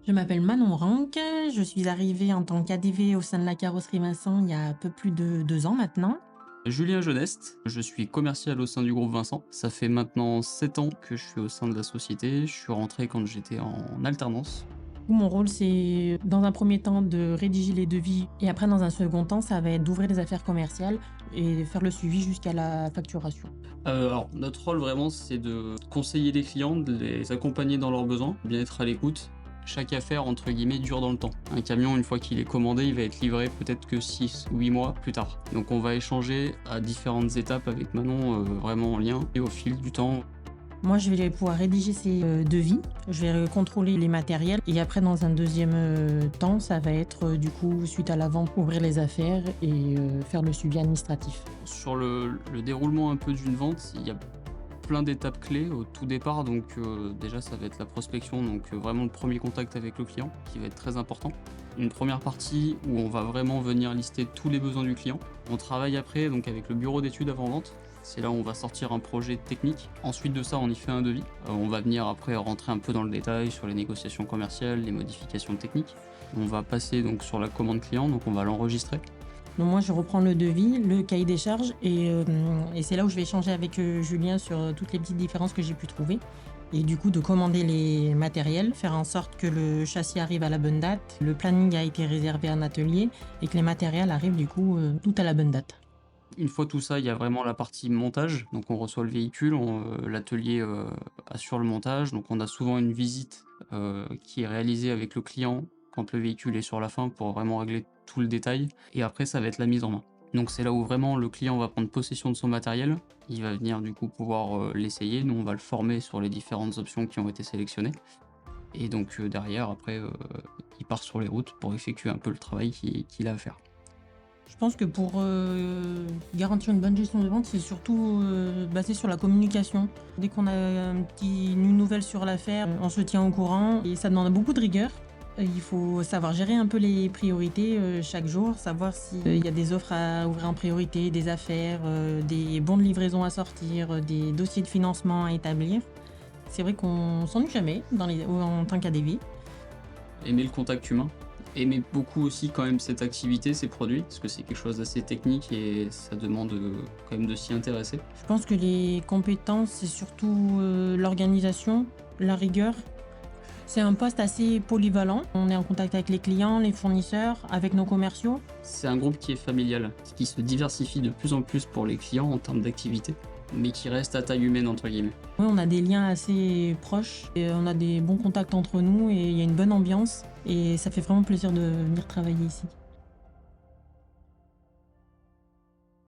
Je m'appelle Manon Rank, je suis arrivée en tant qu'ADV au sein de la carrosserie Vincent il y a un peu plus de 2 ans maintenant. Julien Jeuneste, je suis commercial au sein du groupe Vincent. Ça fait maintenant 7 ans que je suis au sein de la société. Je suis rentré quand j'étais en alternance. Mon rôle, c'est dans un premier temps de rédiger les devis et après dans un second temps, ça va être d'ouvrir les affaires commerciales et faire le suivi jusqu'à la facturation. Alors, notre rôle vraiment, c'est de conseiller les clients, de les accompagner dans leurs besoins, bien être à l'écoute. Chaque affaire, entre guillemets, dure dans le temps. Un camion, une fois qu'il est commandé, il va être livré peut-être que 6 ou 8 mois plus tard. Donc on va échanger à différentes étapes avec Manon, vraiment en lien, et au fil du temps. Moi, je vais pouvoir rédiger ces devis, je vais contrôler les matériels et après dans un deuxième temps, ça va être du coup, suite à la vente, ouvrir les affaires et faire le suivi administratif. Sur le déroulement un peu d'une vente, il y a plein d'étapes clés au tout départ. Donc déjà, ça va être la prospection, donc vraiment le premier contact avec le client qui va être très important. Une première partie où on va vraiment venir lister tous les besoins du client. On travaille après donc avec le bureau d'études avant-vente. C'est là où on va sortir un projet technique. Ensuite de ça, on y fait un devis. On va venir après rentrer un peu dans le détail sur les négociations commerciales, les modifications techniques. On va passer donc sur la commande client, donc on va l'enregistrer. Donc moi, je reprends le devis, le cahier des charges et c'est là où je vais échanger avec Julien sur toutes les petites différences que j'ai pu trouver. Et du coup, de commander les matériels, faire en sorte que le châssis arrive à la bonne date, le planning a été réservé en atelier et que les matériels arrivent du coup tout à la bonne date. Une fois tout ça, il y a vraiment la partie montage. Donc on reçoit le véhicule, l'atelier assure le montage. Donc on a souvent une visite qui est réalisée avec le client quand le véhicule est sur la fin pour vraiment régler tout le détail. Et après, ça va être la mise en main. Donc c'est là où vraiment le client va prendre possession de son matériel. Il va venir du coup pouvoir l'essayer. Nous, on va le former sur les différentes options qui ont été sélectionnées. Et donc derrière, après, il part sur les routes pour effectuer un peu le travail qu'il a à faire. Je pense que pour garantir une bonne gestion de vente, c'est surtout basé sur la communication. Dès qu'on a une nouvelle sur l'affaire, on se tient au courant et ça demande beaucoup de rigueur. Il faut savoir gérer un peu les priorités chaque jour, savoir s'il y a des offres à ouvrir en priorité, des affaires, des bons de livraison à sortir, des dossiers de financement à établir. C'est vrai qu'on s'ennuie jamais en tant qu'ADV. Aimer le contact humain, aimer beaucoup aussi quand même cette activité, ces produits, parce que c'est quelque chose d'assez technique et ça demande quand même de s'y intéresser. Je pense que les compétences, c'est surtout l'organisation, la rigueur. C'est un poste assez polyvalent. On est en contact avec les clients, les fournisseurs, avec nos commerciaux. C'est un groupe qui est familial, qui se diversifie de plus en plus pour les clients en termes d'activité, mais qui reste à taille humaine entre guillemets. Oui, on a des liens assez proches, et on a des bons contacts entre nous et il y a une bonne ambiance et ça fait vraiment plaisir de venir travailler ici.